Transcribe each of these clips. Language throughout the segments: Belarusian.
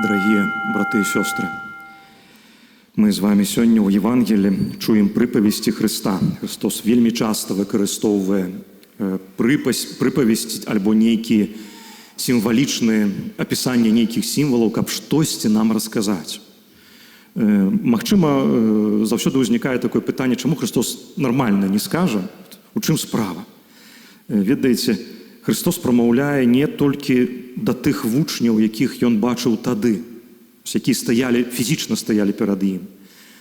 Дорогие браты и сестры, мы з вами сёння ў Евангелі чуем прыпавесці Хрыста. Христос вельмі часта выкарыстоўвае прыпавесць альбо нейкія сімвалічныя апісанні нейкіх сімвалаў, каб штосьці нам расказаць. Магчыма, заўсёды ўзнікае такое пытанне, чаму Христос нармальна не скажа, у чым справа. Ведаеце, Христос прамаўляе не толькі да тых вучняў, якіх ён бачыў тады, якія фізічна стаялі перад ім.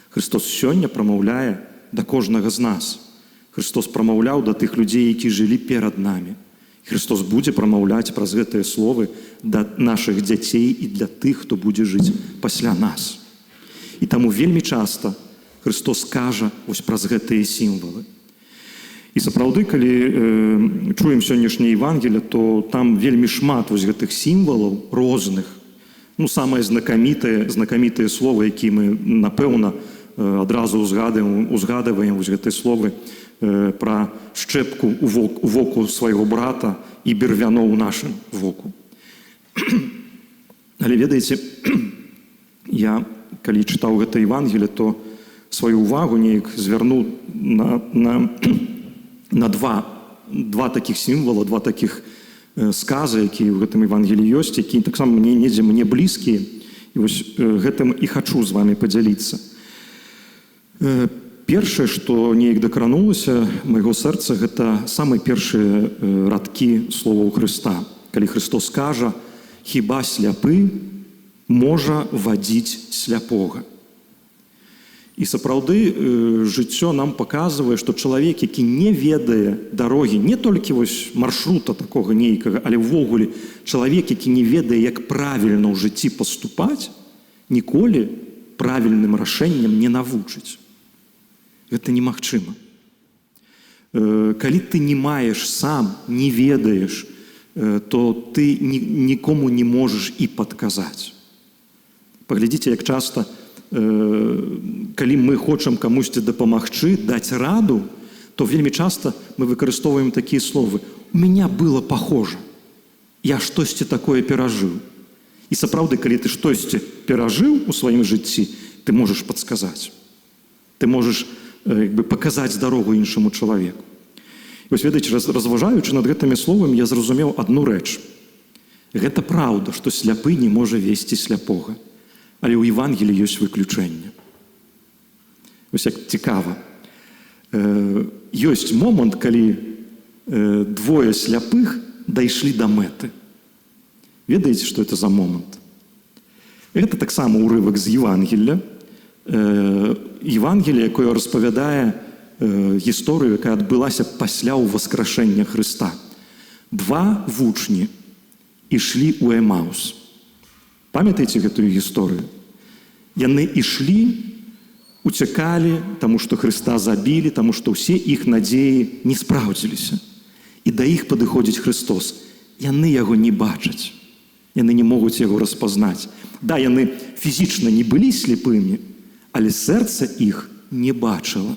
Христос сёння прамаўляе да кожнага з нас. Христос прамаўляў да тых людзей, які жылі перад намі. Христос будзе прамаўляць праз гэтыя словы да нашых дзяцей і для тых, хто будзе жыць пасля нас. І таму вельмі часта Христос кажа вось праз гэтыя сімвалы. І сапраўды, калі чуем сённяшняе Евангелие, то там вельмі шмат вось гэтых сімвалаў розных. Самыя знакамітыя словы, які мы, напэўна, адразу узгадываем вось гэтыя словы пра шчэпку у воку свайго брата і бервяно ў нашым воку. Але ведаеце, я, калі чытаў гэта Евангелие, то сваю увагу неяк звярнуў на два такіх сімвала, два такіх сказы, якія ў гэтым Евангеліі ёсць, якія таксама мне блізкія, і вось гэтым і хачу з вами падзяліцца. Першае, што неяк дакранулася майго сэрца, гэта самыя першыя радкі словаў Хрыста. Калі Христос кажа: «Хіба сляпы можа вадзіць сляпога». І сапраўды жыццё нам паказвае, што чалавек, які не ведае дарогі, не толькі вось маршрута такога нейкага, але ўвогуле чалавек, які не ведае, як правільна ў жыцці паступаць, ніколі правільным рашэннем не навучыць. Гэта немагчыма. Калі ты не маеш сам, не ведаеш, то ты нікому не можаш і падказаць. Паглядзіце, як часта калі мы хочам камусьці дапамагчы, даць раду, то вельмі часта мы выкарыстоўваем такія словы: «У меня было похоже, я штосьці такое перажыў». І сапраўды, калі ты штосьці перажыў у сваім жыцці, ты можаш падсказаць. Ты можаш паказаць дарогу іншаму чалавеку. І вось, ведаеце, разважаючы над гэтымі словамі, я зразумеў адну рэч. Гэта праўда, што сляпы не можа весці сляпога. Але ў Евангеліі ёсць выключэнне. Вось як цікава. Ёсць момант, калі двое сляпых дайшлі да мэты. Ведаеце, што это за момант? Гэта таксама ўрывак з Евангелія. Евангелие, якое распавядае гісторыю, якая адбылася пасля ўваскрашэння Хрыста. Два вучні ішлі ў Эмаус. Памятаеце гэтую гісторыю? Яны ішлі, уцякалі, таму што Хрыста забілі, таму што ўсе іх надзеі не спраўдзіліся. І да іх падыходзіць Христос. Яны яго не бачаць. Яны не могуць яго распазнаць. Да, яны фізічна не былі слепымі, але сэрца іх не бачыла.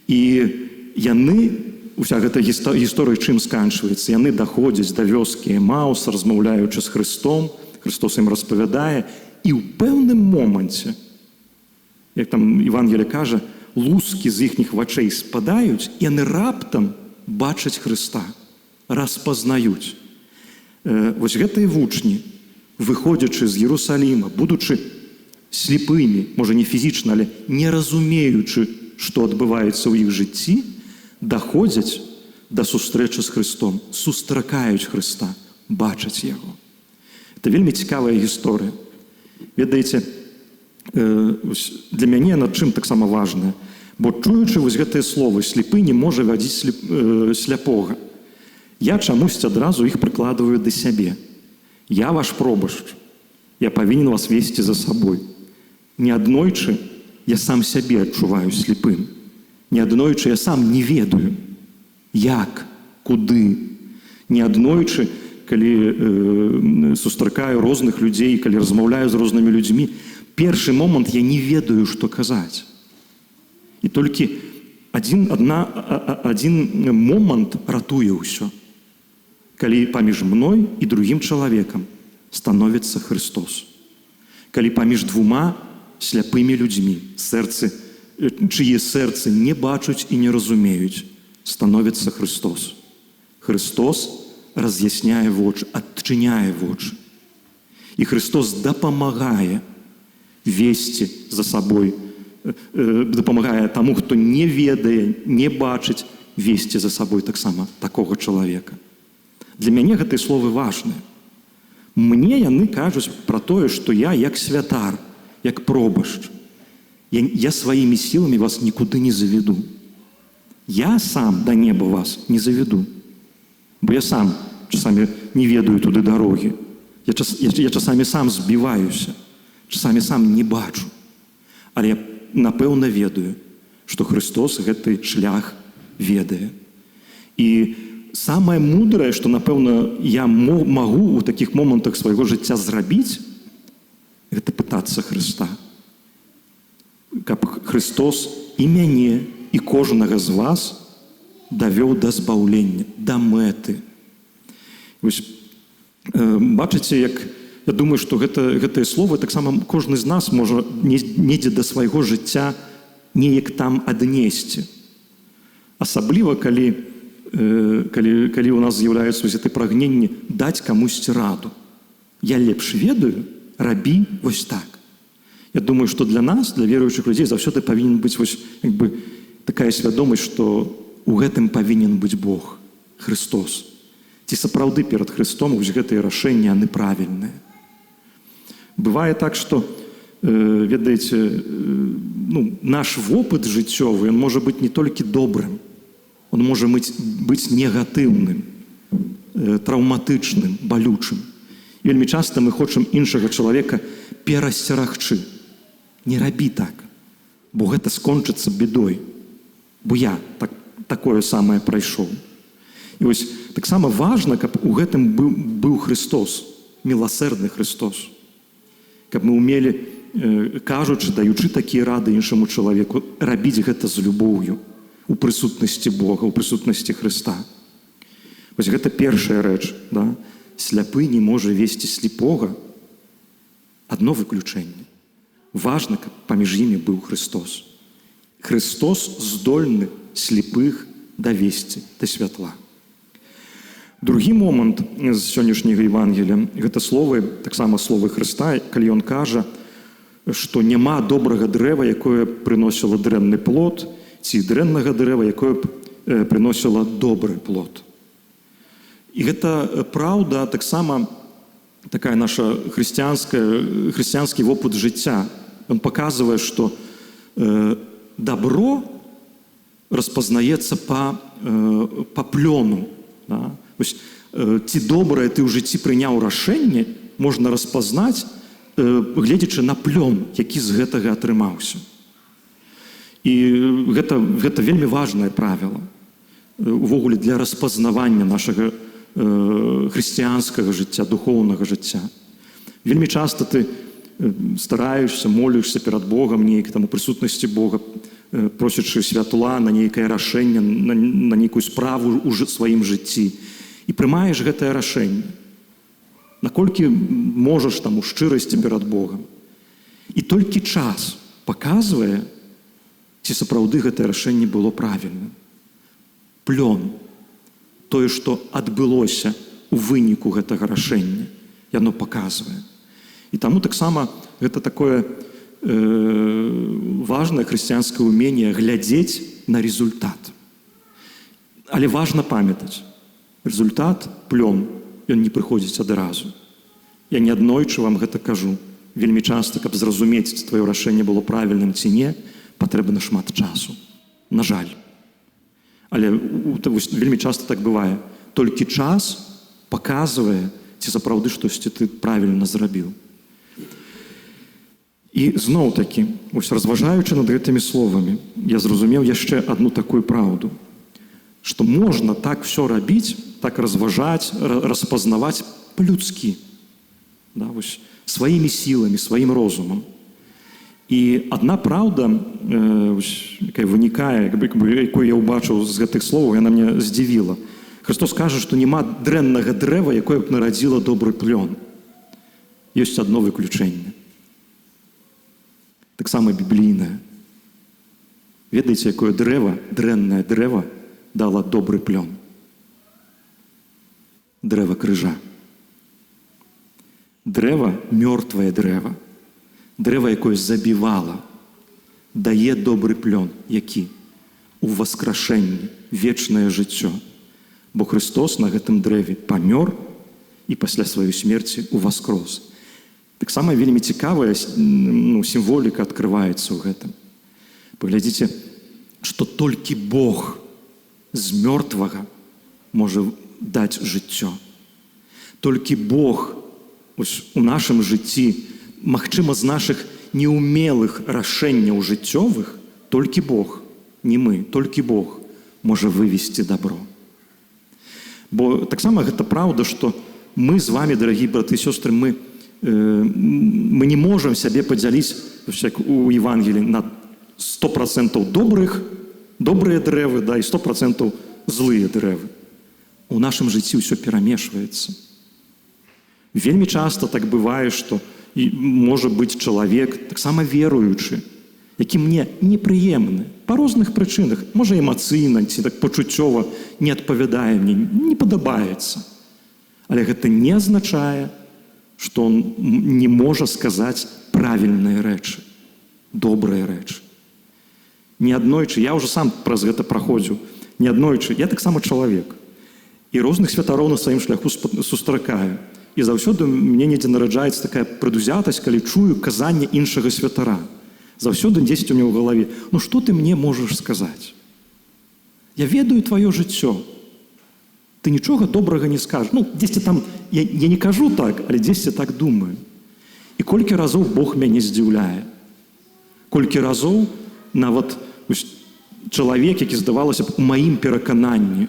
І яны, уся гэта гісторыя чым сканчваецца? Яны даходзяць да вёскі Эмаус, размаўляючы з Христом, Христос ім распавядае, і ў пэўным моманце, як там Евангелие кажа, лускі з іхніх вачэй спадаюць, і яны раптам бачаць Христа, распазнаюць. Вось гэтыя вучні, выходзячы з Єрусаліма, будучы слепымі, можа не фізічна, але не разумеючы, што адбываецца ў іх жыцці, даходзяць да сустрэчы з Христом, сустракаюць Христа, бачаць яго. Это вельмі цікавая гісторыя. Ведаеце, для мяне над чым таксама важная, бо чуючы вось гэтыя словы «слепы не можа вадзіць сляпога», я чамусьці адразу іх прыкладваю да сябе. Я ваш пробашч, я павінен вас весці за сабой. Неаднойчы я сам сябе адчуваю слепым. Неаднойчы я сам не ведаю, як, куды. Неаднойчы, калі сустракаю розных людзей, калі размаўляю з рознымі людзьмі, першы момант я не ведаю, што казаць. І толькі адзін момант ратуе ўсё. Калі паміж мной і другім чалавекам становіцца Христос. Калі паміж двума сляпымі людзьмі, чые сэрцы не бачуць і не разумеюць, становіцца Христос. Христос раз'ясняе вочы, адчыняе вочы. І Христос дапамагае весці за сабой, дапамагае таму, хто не ведае, не бачыць, весці за сабой таксама такога чалавека. Для мяне гэтыя словы важныя. Мне яны кажуць пра тое, што я як святар, як пробашч. Я сваімі сіламі вас нікуды не заведу. Я сам да неба вас не заведу. Бо я сам часамі не ведаю туды дарогі. Я часамі сам збіваюся, часамі сам не бачу. Але я, напэўна, ведаю, што Христос гэты шлях ведае. І самае мудрае, што, напэўна, я магу ў такіх момантах свайго жыцця зрабіць, гэта пытацца Хрыста. Каб Христос і мяне, і кожнага з вас давёў да збаўлення, да мэты. Вось, бачыце, як я думаю, што гэтыя словы таксама кожны з нас можа недзе да свайго жыцця неяк там аднесці. Асабліва, калі у нас з'яўляецца гэта прагненне даць камусьці раду. Я лепш ведаю, рабі вось так. Я думаю, што для нас, для веруючых людзей, заўсёды павінен быць вось, такая свядомасць, што у гэтым павінен быць Бог, Христос. Ці сапраўды перад Христом вось гэтыя рашэнні, яны правільныя. Бывае так, што, ведаеце, наш вопыт жыццёвы, ён можа быць не толькі добрым, он можа быць негатыўным, траўматычным, балючым. І вельмі часта мы хочам іншага чалавека перасцерагчы. Не рабі так, бо гэта скончыцца бедой. Бо я такое самае прайшоў. І вось таксама важна, каб у гэтым быў Христос, міласэрдны Христос. Каб мы умелі, кажучы, даючы такія рады іншаму чалавеку, рабіць гэта з любоўю, у прысутнасці Бога, у прысутнасці Христа. Вось гэта першая рэч. Да? Сляпы не можа весці слепога. Адно выключэнне. Важна, каб паміж імі быў Христос. Христос здольны слепых давесці да святла. Другі момант з сённяшняга Евангелія, гэта словы, таксама словы Христа, калі ён кажа, што няма добрага дрэва, якое прыносіла дрэнны плод, ці дрэннага дрэва, якое прыносіла добры плод. І гэта праўда, таксама такая наша хрысціянскі вопыт жыцця. Ён паказвае, што дабро распазнаецца па плёну. Да? Вось, ці добрае ты ў жыцці прыняў рашэнне, можна распазнаць, гледзячы на плён, які з гэтага атрымаўся. І гэта вельмі важнае правіла увогуле для распазнавання нашага хрысціянскага жыцця, духоўнага жыцця. Вельмі часта ты стараешся, молішся перад Богам, неяк там у прысутнасці Бога, просячы святла на нейкае рашэнне, на нейкую справу ў сваім жыцці. І прымаеш гэтае рашэнне. Наколькі можаш там у шчырасці перад Богам. І толькі час паказвае, ці сапраўды гэтае рашэнне было правільным. Плён. Тое, што адбылося ў выніку гэтага рашэння, яно паказвае. І таму таксама гэта такое важнае хрысціянскае ўменне глядзець на результат. Але важна памятаць, результат, плён, ён не прыходзіць адразу. Я неаднойчы вам гэта кажу. Вельмі часта, каб зразумець, ці твоё рашэнне было правільным ці не, патрэбна шмат часу. На жаль. Але вельмі часта так бывае. Толькі час паказвае, ці сапраўды штосьці ты правільна зрабіў. І зноў-такі, разважаючы над гэтымі словамі, я зразумеў яшчэ адну такую праўду, што можна так все рабіць, так разважаць, распазнаваць па-людскі, да, сваімі сіламі, сваім розумам. І адна праўда, якая вынікае, якую я ўбачыў з гэтых словаў, яна мяне здзівіла. Христос кажа, што няма дрэннага дрэва, якое б нарадзіла добры плён. ёсць адно выключэнне. Таксама біблійнае. Ведаеце, якое дрэва, дрэннае дрэва, дала добры плён? Дрэва крыжа. Дрэва, мёртвае дрэва, дрэва, якое забівала, дае добры плён, які? У васкрашэнні, вечнае жыццё. Бо Христос на гэтым дрэве памёр і пасля сваёй смерці уваскрос. Таксама вельмі цікавая сімволіка адкрываецца ў гэтым. Паглядзіце, што толькі Бог з мёртвага можа даць жыццё. Толькі Бог у нашым жыцці, магчыма, з нашых неумелых рашэнняў жыццёвых, толькі Бог, не мы, толькі Бог можа вывесці дабро. Бо таксама гэта праўда, што мы з вами, дарагія браты і сёстры, мы не можам сябе падзяліць, як у Евангеліі, на 100% добрыя дрэвы, да, і 100% злыя дрэвы. У нашым жыцці ўсё перамешваецца. Вельмі часта так бывае, што можа быць чалавек, таксама веруючы, які мне непрыемны, па розных прычынах, можа эмацыйна, ці так пачуццёва не адпавядае мне, не падабаецца. Але гэта не азначае, што он не можа сказаць правільныя рэчы, добрыя рэчы. Неаднойчы, я ўжо сам праз гэта праходзіў, неаднойчы, я таксама чалавек. І розных святароў на сваім шляху сустракаю. І заўсёды мне недзе нараджаецца такая прадузятасць, калі чую казанне іншага святара. Заўсёды дзесьці ў мяне ў галаве: ну што ты мне можаш сказаць? Я ведаю тваё жыццё. Ты нічога добрага не скажаш. Ну, дзесьці там, я не кажу так, але дзесьці так думаю. І колькі разоў Бог мяне здзіўляе. Колькі разоў нават чалавек, які, здавалася б, у маім перакананні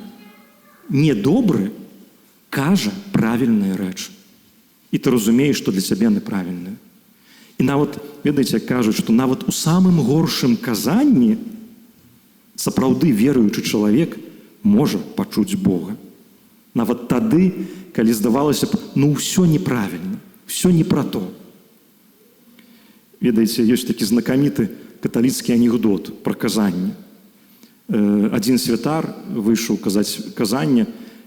недобры, кажа правільныя рэчы. І ты разумееш, што для цябе неправільныя. І нават, ведаеце, кажуць, што нават у самым горшым казанні сапраўды веруючы чалавек можа пачуць Бога. Нават тады, калі здавалася б, ну ўсё неправільна, ўсё не пра то. Ведаеце, ёсць такі знакаміты каталіцкі анекдот пра казанне. Адзін святар выйшаў казаць казанне,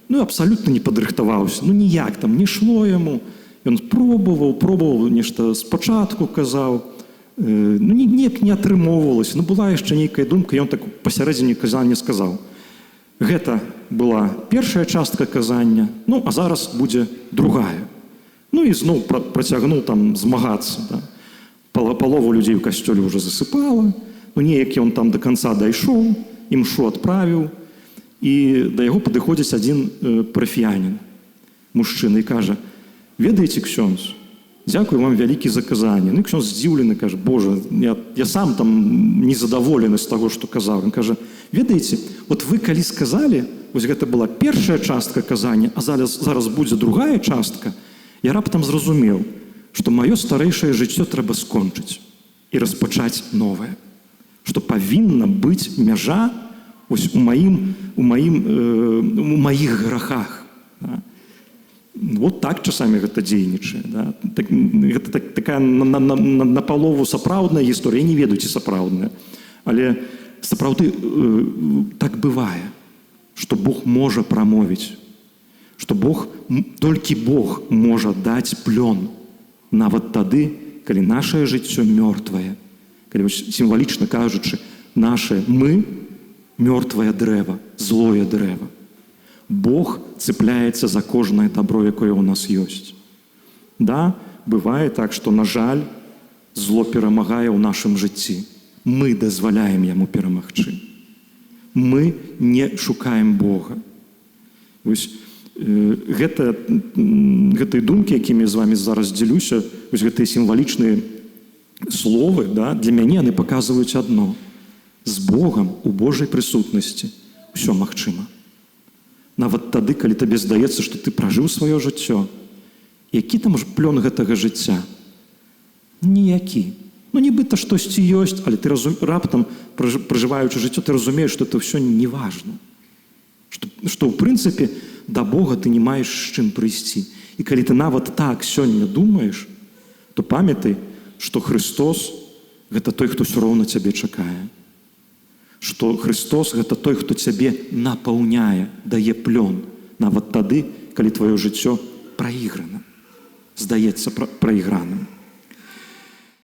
ну абсалютна не падрыхтаваўся, ну ніяк там не шло яму. Ён пробаваў, нешта спачатку казаў, ну ніяк не атрымоўвалася, ну была яшчэ нейкая думка, ён так пасярэдзіне казання сказаў: гэта была першая частка казання, ну а зараз будзе другая. Ну і зноў працягнуў там змагацца. Да. Палову людзей у касцёле ўжо засыпала, ну неяк ён там да канца дайшоў, імшу адправіў, і да яго падыходзіць адзін парафіянін, мужчына, і кажа: ведаеце, ксёндз, дзякую вам вялікі за казанне. Ну і ксёндз здзіўлены, кажа: божа, я сам там незадаволены з таго, што казаў. Ён кажа: ведаеце, от вы калі сказалі, вось гэта была першая частка казання, а зараз будзе другая частка, я раптам зразумеў, што маё старэйшае жыццё трэба скончыць і распачаць новае. Што павінна быць мяжа ось у маіх грахах. Да? Вот так часамі гэта дзейнічае. Да? Гэта такая напалову сапраўдная гісторыя, не ведаю, ці сапраўдная. Але сапраўды так бывае, што Бог можа прамовіць, што толькі Бог можа даць плён, нават тады, калі нашае жыццё мёртвае, калі сімвалічна кажучы, мы мёртвае дрэва, злое дрэва. Бог цепляецца за кожнае дабро, якое ў нас ёсць. Да, бывае так, што, на жаль, зло перамагае ў нашым жыцці. Мы дазваляем яму перамагчы. Мы не шукаем Бога. Вось гэтыя думкі, якімі з вами зараз дзелюся, вось гэтыя сімвалічныя словы, да, для мяне яны паказваюць адно: з Богам у Божай прысутнасці ўсё магчыма. Нават тады, калі табе здаецца, што ты пражыў сваё жыццё, які там ж плён гэтага жыцця? Ніякі. Ну, нібыта штосьці ёсць, але ты раптам, пражываючы жыццё, ты разумееш, што это ўсё не важна. Што, ў прынцыпе, да Бога ты не маеш з чым прыйсці. І калі ты нават так сёння думаеш, то памятай, што Христос – гэта той, хто ўсё роўна цябе чакае. Што Христос – гэта той, хто цябе напаўняе, дае плён, нават тады, калі тваё жыццё праіграна, здаецца праіграным.